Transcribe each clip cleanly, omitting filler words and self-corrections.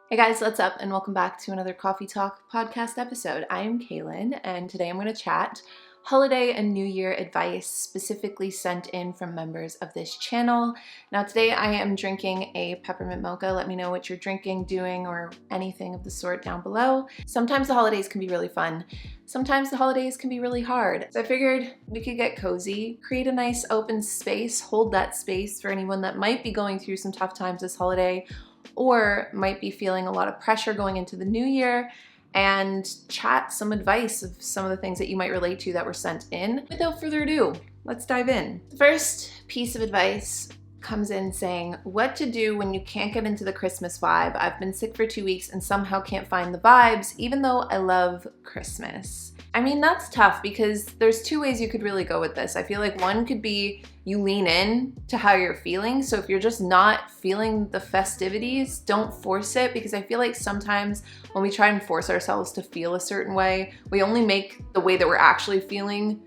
Hey guys, what's up? And welcome back to another Coffee Talk podcast episode. I am Kalyn, and today I'm going to chat holiday and New Year advice specifically sent in from members of this channel. Now today I am drinking a peppermint mocha. Let me know what you're drinking, doing, or anything of the sort down below. Sometimes the holidays can be really fun. Sometimes the holidays can be really hard. So I figured we could get cozy, create a nice open space, hold that space for anyone that might be going through some tough times this holiday or might be feeling a lot of pressure going into the new year, and chat some advice of some of the things that you might relate to that were sent in. Without further ado, let's dive in. The first piece of advice comes in saying, what to do when you can't get into the Christmas vibe. I've been sick for 2 weeks and somehow can't find the vibes, even though I love Christmas. I mean, that's tough because there's two ways you could really go with this. I feel like one could be you lean in to how you're feeling. So if you're just not feeling the festivities, don't force it, because I feel like sometimes when we try and force ourselves to feel a certain way, we only make the way that we're actually feeling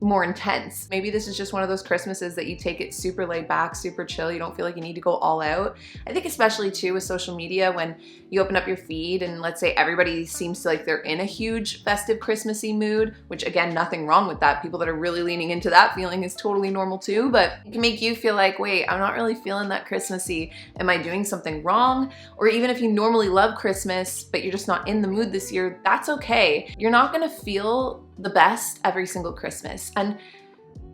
more intense. Maybe this is just one of those Christmases that you take it super laid back, super chill. You don't feel like you need to go all out. I think especially too with social media, when you open up your feed and let's say everybody seems to like they're in a huge festive Christmassy mood, which again, nothing wrong with that. People that are really leaning into that feeling is totally normal too, but it can make you feel like, wait, I'm not really feeling that Christmassy. Am I doing something wrong? Or even if you normally love Christmas, but you're just not in the mood this year, that's okay. You're not gonna feel the best every single Christmas. And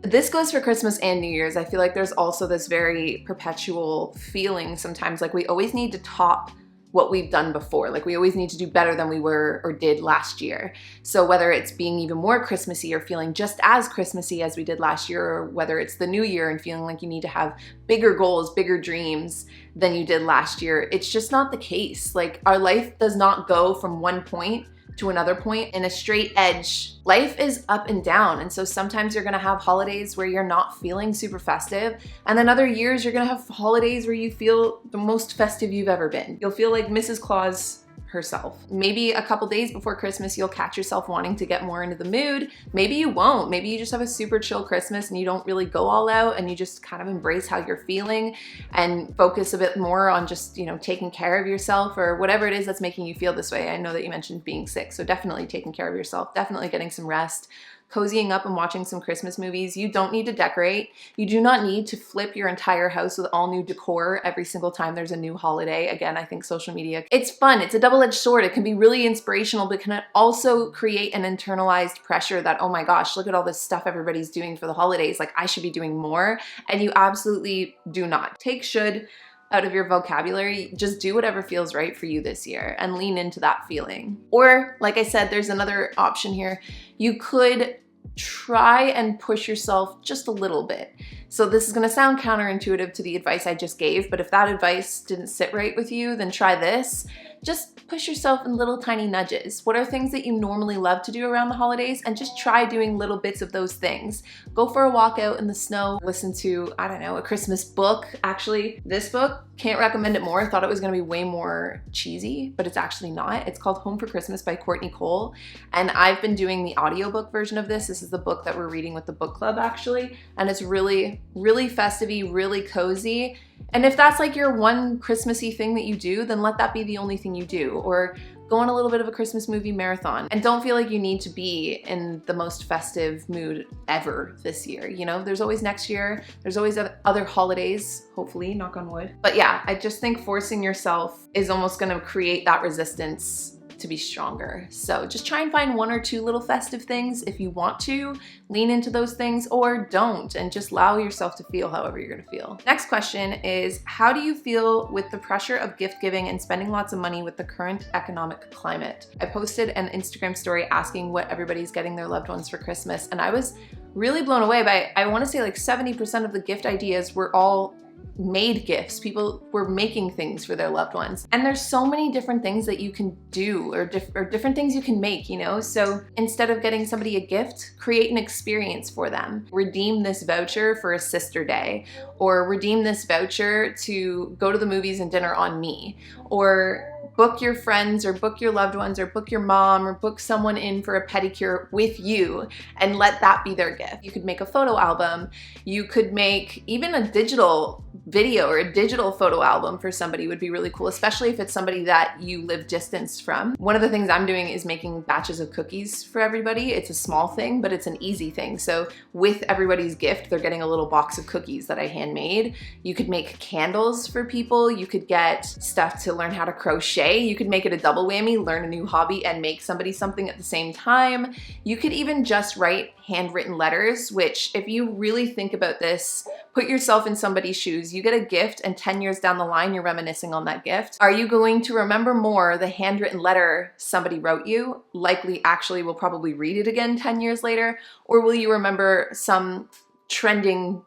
this goes for Christmas and New Year's. I feel like there's also this very perpetual feeling sometimes like we always need to top what we've done before. Like we always need to do better than we were or did last year. So whether it's being even more Christmassy or feeling just as Christmassy as we did last year, or whether it's the new year and feeling like you need to have bigger goals, bigger dreams than you did last year, it's just not the case. Like our life does not go from one point to another point in a straight edge. Life is up and down. And so sometimes you're gonna have holidays where you're not feeling super festive. And then other years you're gonna have holidays where you feel the most festive you've ever been. You'll feel like Mrs. Claus herself. Maybe a couple days before Christmas, you'll catch yourself wanting to get more into the mood. Maybe you won't. Maybe you just have a super chill Christmas and you don't really go all out and you just kind of embrace how you're feeling and focus a bit more on just, taking care of yourself or whatever it is that's making you feel this way. I know that you mentioned being sick, so definitely taking care of yourself, definitely getting some rest, cozying up and watching some Christmas movies. You don't need to decorate. You do not need to flip your entire house with all new decor every single time there's a new holiday. Again, I think social media, it's fun. It's a double-edged sword. It can be really inspirational, but can also create an internalized pressure that, oh my gosh, look at all this stuff everybody's doing for the holidays. Like I should be doing more. And you absolutely do not. Take should out of your vocabulary. Just do whatever feels right for you this year and lean into that feeling. Or like I said, there's another option here. You could try and push yourself just a little bit. So this is going to sound counterintuitive to the advice I just gave, but if that advice didn't sit right with you, then try this. Just push yourself in little tiny nudges. What are things that you normally love to do around the holidays? And just try doing little bits of those things. Go for a walk out in the snow, listen to, I don't know, a Christmas book. Actually, this book, can't recommend it more. I thought it was gonna be way more cheesy, but it's actually not. It's called Home for Christmas by Courtney Cole. And I've been doing the audiobook version of this. This is the book that we're reading with the book club actually. And it's really, really festive-y, really cozy. And if that's like your one Christmassy thing that you do, then let that be the only thing you do. Or go on a little bit of a Christmas movie marathon. And don't feel like you need to be in the most festive mood ever this year. There's always next year. There's always other holidays, hopefully, knock on wood. But yeah, I just think forcing yourself is almost gonna create that resistance to be stronger. So just try and find one or two little festive things if you want to. Lean into those things or don't, and just allow yourself to feel however you're gonna feel. Next question is, how do you feel with the pressure of gift giving and spending lots of money with the current economic climate? I posted an Instagram story asking what everybody's getting their loved ones for Christmas, and I was really blown away by, I wanna say like 70% of the gift ideas were all made gifts. People were making things for their loved ones. And there's so many different things that you can do or different things you can make, So instead of getting somebody a gift, create an experience for them. Redeem this voucher for a sister day, or redeem this voucher to go to the movies and dinner on me, or book your friends or book your loved ones or book your mom or book someone in for a pedicure with you and let that be their gift. You could make a photo album. You could make even a digital video or a digital photo album for somebody would be really cool, especially if it's somebody that you live distance from. One of the things I'm doing is making batches of cookies for everybody. It's a small thing, but it's an easy thing. So with everybody's gift, they're getting a little box of cookies that I handmade. You could make candles for people. You could get stuff to learn how to crochet. You could make it a double whammy, learn a new hobby and make somebody something at the same time. You could even just write handwritten letters, which if you really think about this, put yourself in somebody's shoes. You get a gift and 10 years down the line, you're reminiscing on that gift. Are you going to remember more the handwritten letter somebody wrote you? Likely actually will probably read it again 10 years later, or will you remember some trending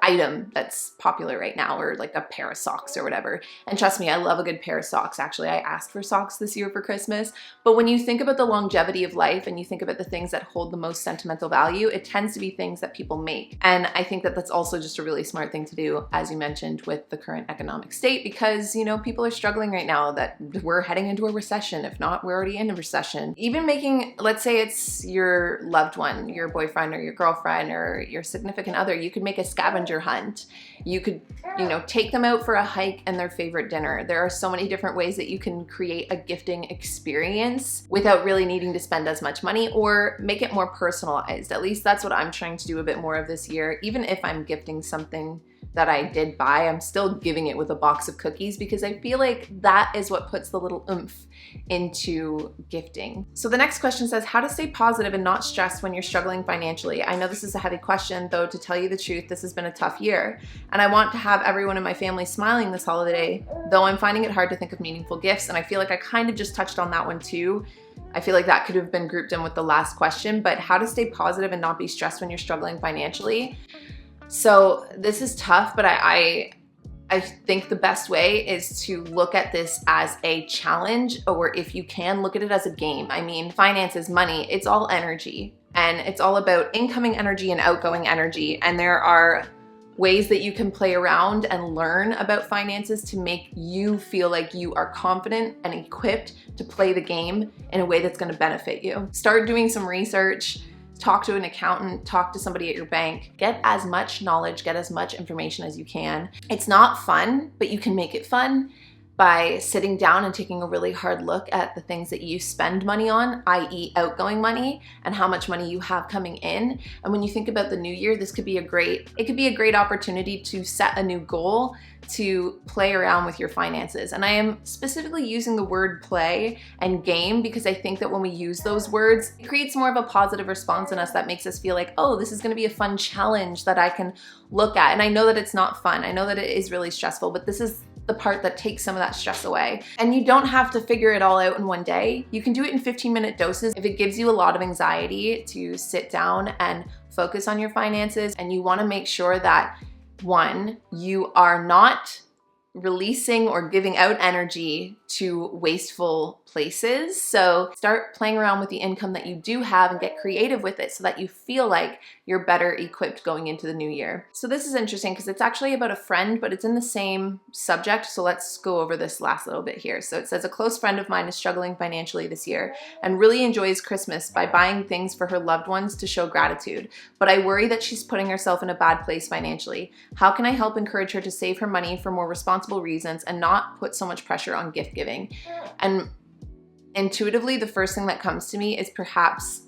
item that's popular right now, or like a pair of socks or whatever. And trust me, I love a good pair of socks. Actually, I asked for socks this year for Christmas. But when you think about the longevity of life and you think about the things that hold the most sentimental value, it tends to be things that people make. And I think that that's also just a really smart thing to do, as you mentioned, with the current economic state, because, people are struggling right now, that we're heading into a recession. If not, we're already in a recession. Even making, let's say it's your loved one, your boyfriend or your girlfriend or your significant other, you could make a scavenger hunt. You could, take them out for a hike and their favorite dinner. There are so many different ways that you can create a gifting experience without really needing to spend as much money, or make it more personalized. At least that's what I'm trying to do a bit more of this year. Even if I'm gifting something that I did buy, I'm still giving it with a box of cookies, because I feel like that is what puts the little oomph into gifting. So the next question says, how to stay positive and not stressed when you're struggling financially. I know this is a heavy question, though, to tell you the truth, this has been a tough year, and I want to have everyone in my family smiling this holiday, though I'm finding it hard to think of meaningful gifts, and I feel like I kind of just touched on that one too. I feel like that could have been grouped in with the last question, but how to stay positive and not be stressed when you're struggling financially. So this is tough, but I think the best way is to look at this as a challenge, or if you can, look at it as a game. I mean, finances, money, it's all energy, and it's all about incoming energy and outgoing energy. And there are ways that you can play around and learn about finances to make you feel like you are confident and equipped to play the game in a way that's going to benefit you. Start doing some research. Talk to an accountant, talk to somebody at your bank, get as much knowledge, get as much information as you can. It's not fun, but you can make it fun by sitting down and taking a really hard look at the things that you spend money on, i.e. outgoing money, and how much money you have coming in. And when you think about the new year, it could be a great opportunity to set a new goal, to play around with your finances. And I am specifically using the word play and game because I think that when we use those words, it creates more of a positive response in us that makes us feel like, oh, this is gonna be a fun challenge that I can look at. And I know that it's not fun. I know that it is really stressful, but this is the part that takes some of that stress away. And you don't have to figure it all out in one day. You can do it in 15-minute doses. If it gives you a lot of anxiety to sit down and focus on your finances, and you wanna make sure that, one, you are not releasing or giving out energy to wasteful places. So start playing around with the income that you do have and get creative with it so that you feel like you're better equipped going into the new year. So this is interesting because it's actually about a friend, but it's in the same subject. So let's go over this last little bit here. So it says, a close friend of mine is struggling financially this year and really enjoys Christmas by buying things for her loved ones to show gratitude. But I worry that she's putting herself in a bad place financially. How can I help encourage her to save her money for more responsible reasons and not put so much pressure on gift giving? And intuitively, the first thing that comes to me is perhaps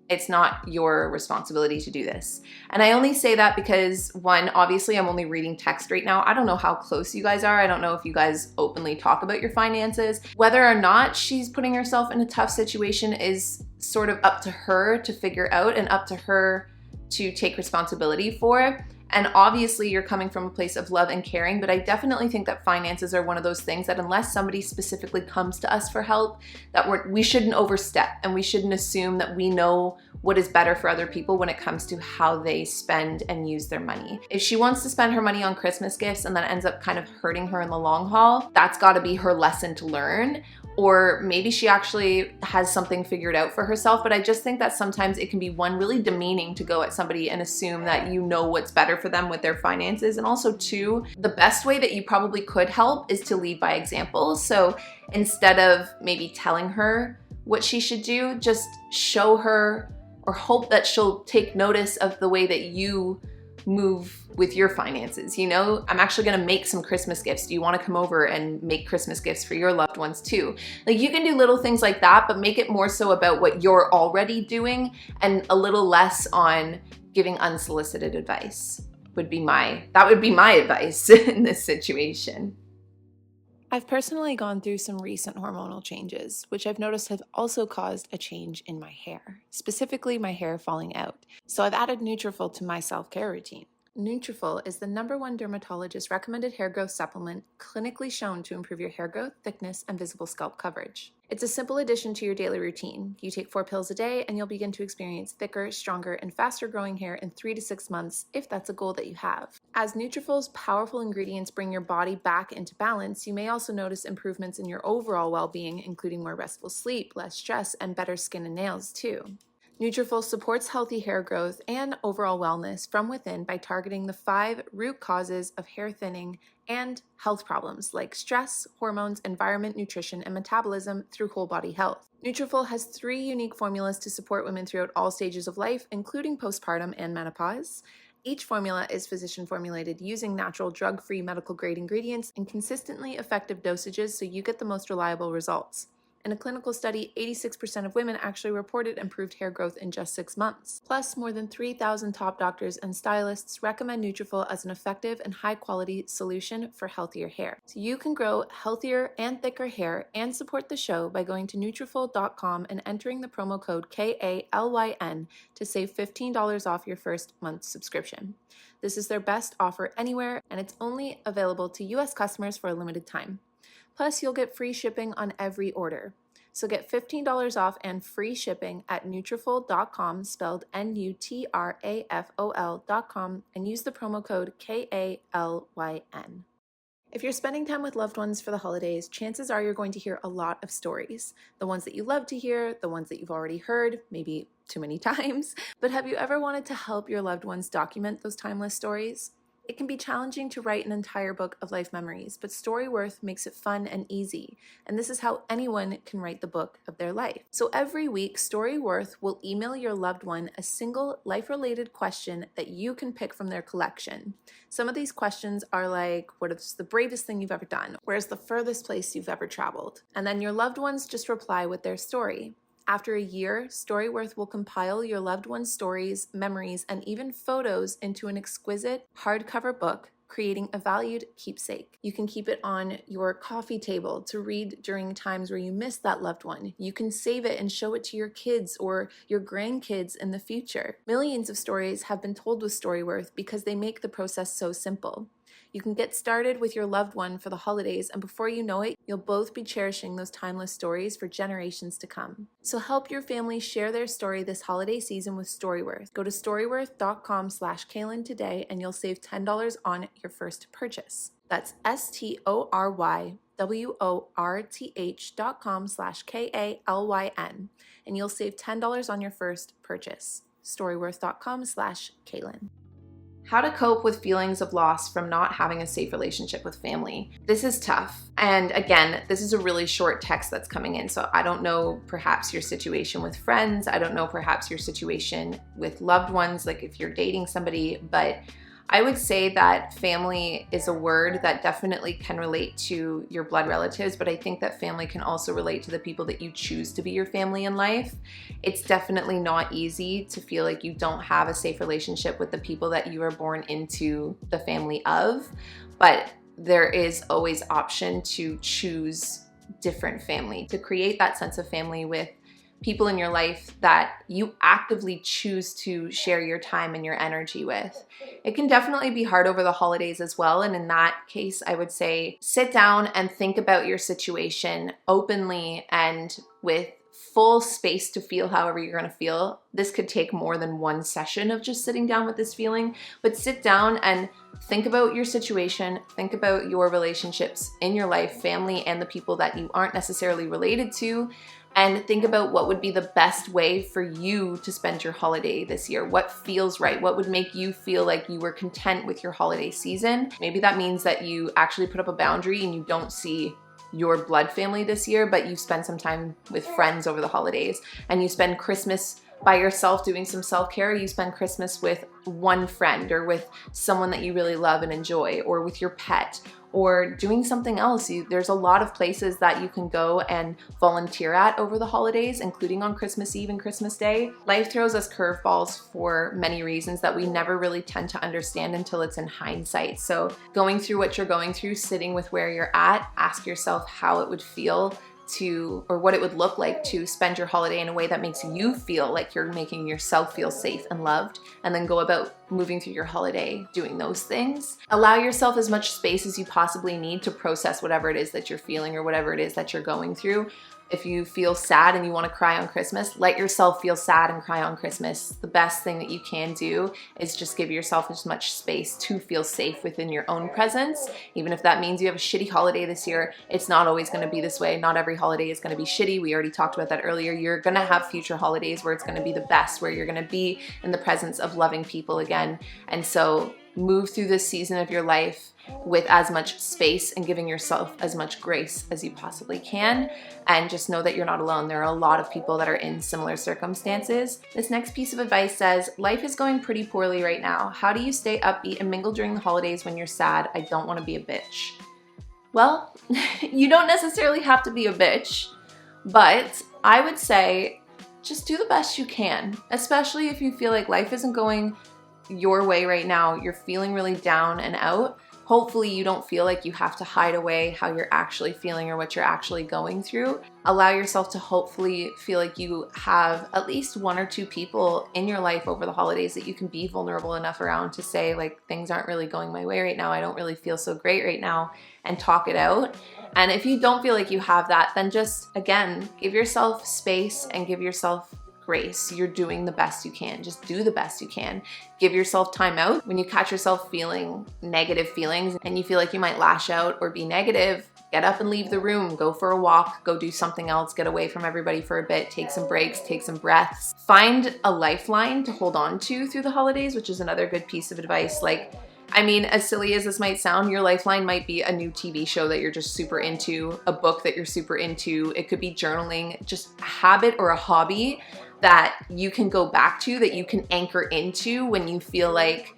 it's not your responsibility to do this. And I only say that because, one, obviously I'm only reading text right now. I don't know how close you guys are. I don't know if you guys openly talk about your finances. Whether or not she's putting herself in a tough situation is sort of up to her to figure out and up to her to take responsibility for. And obviously you're coming from a place of love and caring, but I definitely think that finances are one of those things that unless somebody specifically comes to us for help, that we shouldn't overstep, and we shouldn't assume that we know what is better for other people when it comes to how they spend and use their money. If she wants to spend her money on Christmas gifts and that ends up kind of hurting her in the long haul, that's gotta be her lesson to learn. or maybe she actually has something figured out for herself. But I just think that sometimes it can be, one, really demeaning to go at somebody and assume that you know what's better for them with their finances. And also two, the best way that you probably could help is to lead by example. So instead of maybe telling her what she should do, just show her or hope that she'll take notice of the way that you move with your finances. You know, I'm actually gonna make some Christmas gifts. Do you wanna come over and make Christmas gifts for your loved ones too? Like, you can do little things like that, but make it more so about what you're already doing and a little less on giving unsolicited advice. That would be my advice in this situation. I've personally gone through some recent hormonal changes, which I've noticed have also caused a change in my hair, specifically my hair falling out. So I've added Nutrafol to my self-care routine. Nutrafol is the #1 dermatologist recommended hair growth supplement clinically shown to improve your hair growth, thickness, and visible scalp coverage. It's a simple addition to your daily routine. You take 4 pills a day and you'll begin to experience thicker, stronger, and faster growing hair in 3 to 6 months if that's a goal that you have. As Nutrafol's powerful ingredients bring your body back into balance, you may also notice improvements in your overall well-being, including more restful sleep, less stress, and better skin and nails too. Nutrafol supports healthy hair growth and overall wellness from within by targeting the 5 root causes of hair thinning and health problems like stress, hormones, environment, nutrition, and metabolism through whole body health. Nutrafol has 3 unique formulas to support women throughout all stages of life, including postpartum and menopause. Each formula is physician formulated using natural, drug-free, medical-grade ingredients in consistently effective dosages so you get the most reliable results. In a clinical study, 86% of women actually reported improved hair growth in just 6 months. Plus, more than 3,000 top doctors and stylists recommend Nutrafol as an effective and high-quality solution for healthier hair. So you can grow healthier and thicker hair and support the show by going to Nutrafol.com and entering the promo code KALYN to save $15 off your first month's subscription. This is their best offer anywhere, and it's only available to US customers for a limited time. Plus, you'll get free shipping on every order. So get $15 off and free shipping at Nutrafol.com, spelled Nutrafol.com, and use the promo code KALYN. If you're spending time with loved ones for the holidays, chances are you're going to hear a lot of stories. The ones that you love to hear, the ones that you've already heard, maybe too many times. But have you ever wanted to help your loved ones document those timeless stories? It can be challenging to write an entire book of life memories, but Storyworth makes it fun and easy, and this is how anyone can write the book of their life. So every week, Storyworth will email your loved one a single life-related question that you can pick from their collection. Some of these questions are like, what is the bravest thing you've ever done? Where's the furthest place you've ever traveled? And then your loved ones just reply with their story. After a year, Storyworth will compile your loved one's stories, memories, and even photos into an exquisite hardcover book, creating a valued keepsake. You can keep it on your coffee table to read during times where you miss that loved one. You can save it and show it to your kids or your grandkids in the future. Millions of stories have been told with Storyworth because they make the process so simple. You can get started with your loved one for the holidays, and before you know it, you'll both be cherishing those timeless stories for generations to come. So help your family share their story this holiday season with Storyworth. Go to storyworth.com/Kalyn today and you'll save $10 on your first purchase. That's STORYWORTH.com/KALYN and you'll save $10 on your first purchase. Storyworth.com/Kalyn. How to cope with feelings of loss from not having a safe relationship with family. This is tough. And again, this is a really short text that's coming in. So I don't know perhaps your situation with friends. I don't know perhaps your situation with loved ones, like if you're dating somebody, but I would say that family is a word that definitely can relate to your blood relatives, but I think that family can also relate to the people that you choose to be your family in life. It's definitely not easy to feel like you don't have a safe relationship with the people that you were born into the family of, but there is always option to choose different family, to create that sense of family with people in your life that you actively choose to share your time and your energy with. It can definitely be hard over the holidays as well. And in that case, I would say sit down and think about your situation openly and with full space to feel however you're gonna feel. This could take more than one session of just sitting down with this feeling, but sit down and think about your situation, think about your relationships in your life, family, and the people that you aren't necessarily related to, and think about what would be the best way for you to spend your holiday this year. What feels right? What would make you feel like you were content with your holiday season? Maybe that means that you actually put up a boundary and you don't see your blood family this year, but you spend some time with friends over the holidays, and you spend Christmas by yourself doing some self-care. You spend Christmas with one friend or with someone that you really love and enjoy, or with your pet, or doing something else. There's a lot of places that you can go and volunteer at over the holidays, including on Christmas Eve and Christmas Day. Life throws us curveballs for many reasons that we never really tend to understand until it's in hindsight. So going through what you're going through, sitting with where you're at, ask yourself how it would feel to, or what it would look like to spend your holiday in a way that makes you feel like you're making yourself feel safe and loved, and then go about moving through your holiday doing those things. Allow yourself as much space as you possibly need to process whatever it is that you're feeling or whatever it is that you're going through. If you feel sad and you want to cry on Christmas, let yourself feel sad and cry on Christmas. The best thing that you can do is just give yourself as much space to feel safe within your own presence. Even if that means you have a shitty holiday this year, it's not always going to be this way. Not every holiday is going to be shitty. We already talked about that earlier. You're going to have future holidays where it's going to be the best, where you're going to be in the presence of loving people again. And so move through this season of your life with as much space and giving yourself as much grace as you possibly can. And just know that you're not alone. There are a lot of people that are in similar circumstances. This next piece of advice says, life is going pretty poorly right now. How do you stay upbeat and mingle during the holidays when you're sad? I don't want to be a bitch. Well, you don't necessarily have to be a bitch, but I would say just do the best you can, especially if you feel like life isn't going your way right now. You're feeling really down and out. Hopefully you don't feel like you have to hide away how you're actually feeling or what you're actually going through. Allow yourself to hopefully feel like you have at least one or two people in your life over the holidays that you can be vulnerable enough around to say, like, things aren't really going my way right now. I don't really feel so great right now, and talk it out. And if you don't feel like you have that, then just, again, give yourself space and give yourself grace. You're doing the best you can. Just do the best you can. Give yourself time out. When you catch yourself feeling negative feelings and you feel like you might lash out or be negative, get up and leave the room. Go for a walk. Go do something else. Get away from everybody for a bit. Take some breaks. Take some breaths. Find a lifeline to hold on to through the holidays, which is another good piece of advice. I mean, as silly as this might sound, your lifeline might be a new TV show that you're just super into, a book that you're super into. It could be journaling, just a habit or a hobby that you can go back to, that you can anchor into when you feel like,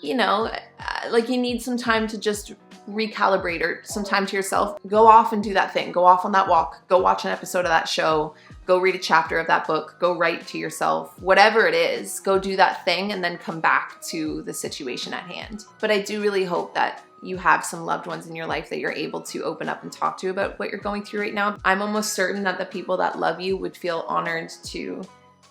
like you need some time to just recalibrate or some time to yourself. Go off and do that thing. Go off on that walk. Go watch an episode of that show. Go read a chapter of that book. Go write to yourself. Whatever it is, go do that thing and then come back to the situation at hand. But I do really hope that you have some loved ones in your life that you're able to open up and talk to about what you're going through right now. I'm almost certain that the people that love you would feel honored to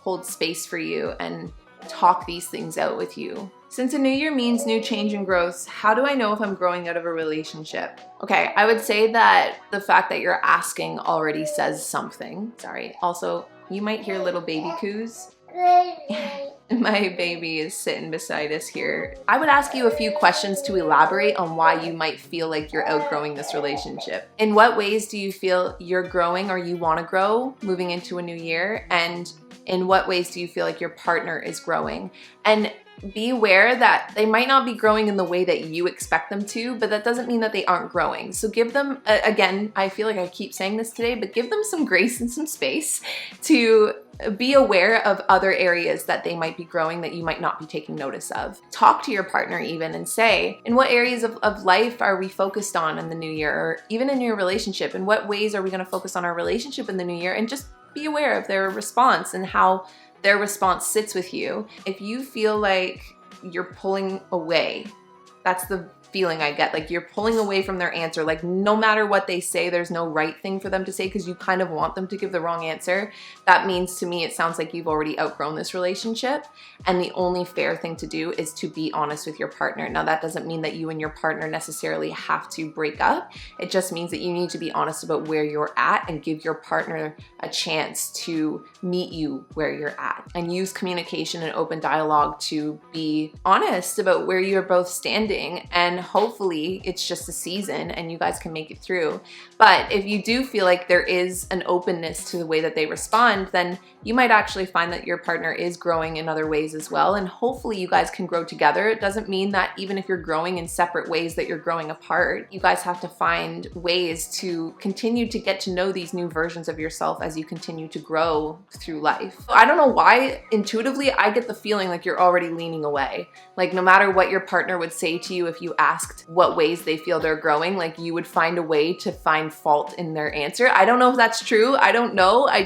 hold space for you and talk these things out with you. Since a new year means new change and growth, how do I know if I'm growing out of a relationship? Okay, I would say that the fact that you're asking already says something. Sorry. Also, you might hear little baby coos. My baby is sitting beside us here. I would ask you a few questions to elaborate on why you might feel like you're outgrowing this relationship. In what ways do you feel you're growing or you want to grow moving into a new year? And in what ways do you feel like your partner is growing? And be aware that they might not be growing in the way that you expect them to, but that doesn't mean that they aren't growing. So give them, again, I feel like I keep saying this today, but give them some grace and some space to be aware of other areas that they might be growing that you might not be taking notice of. Talk to your partner even and say, in what areas of life are we focused on in the new year? Or even in your relationship, in what ways are we going to focus on our relationship in the new year? And just be aware of their response and how their response sits with you. If you feel like you're pulling away, that's the feeling I get. Like you're pulling away from their answer. Like no matter what they say, there's no right thing for them to say because you kind of want them to give the wrong answer. That means to me, it sounds like you've already outgrown this relationship. And the only fair thing to do is to be honest with your partner. Now that doesn't mean that you and your partner necessarily have to break up. It just means that you need to be honest about where you're at and give your partner a chance to meet you where you're at, and use communication and open dialogue to be honest about where you're both standing. And hopefully it's just a season and you guys can make it through. But if you do feel like there is an openness to the way that they respond, then you might actually find that your partner is growing in other ways as well. And hopefully you guys can grow together. It doesn't mean that even if you're growing in separate ways that you're growing apart. You guys have to find ways to continue to get to know these new versions of yourself as you continue to grow through life. I don't know why, intuitively, I get the feeling like you're already leaning away. Like no matter what your partner would say to you if you asked what ways they feel they're growing, like you would find a way to find fault in their answer. I don't know if that's true. I don't know. I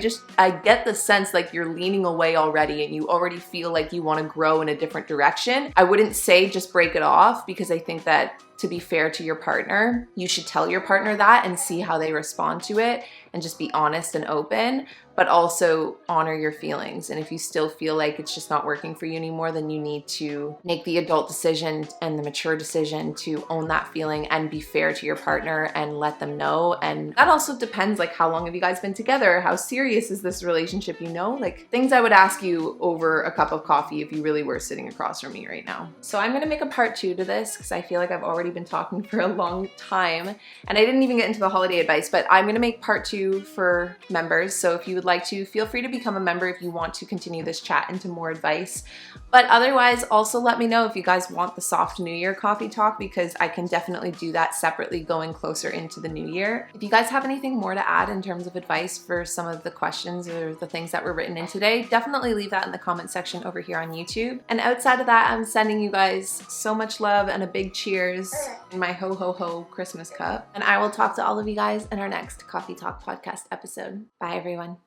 get the sense like you're leaning away already and you already feel like you want to grow in a different direction. I wouldn't say just break it off, because I think that to be fair to your partner, you should tell your partner that and see how they respond to it and just be honest and open, but also honor your feelings. And if you still feel like it's just not working for you anymore, then you need to make the adult decision and the mature decision to own that feeling and be fair to your partner and let them know. And that also depends, like how long have you guys been together? How serious is this relationship, you know? Like things I would ask you over a cup of coffee if you really were sitting across from me right now. So I'm gonna make a part 2 to this because I feel like I've already been talking for a long time and I didn't even get into the holiday advice, but I'm gonna make part 2 for members. So if you would like to, feel free to become a member if you want to continue this chat into more advice. But otherwise, also let me know if you guys want the soft New Year coffee talk, because I can definitely do that separately going closer into the new year. If you guys have anything more to add in terms of advice for some of the questions or the things that were written in today, definitely leave that in the comment section over here on YouTube. And outside of that, I'm sending you guys so much love and a big cheers in my ho ho ho Christmas cup. And I will talk to all of you guys in our next Coffee Talk podcast episode. Bye everyone.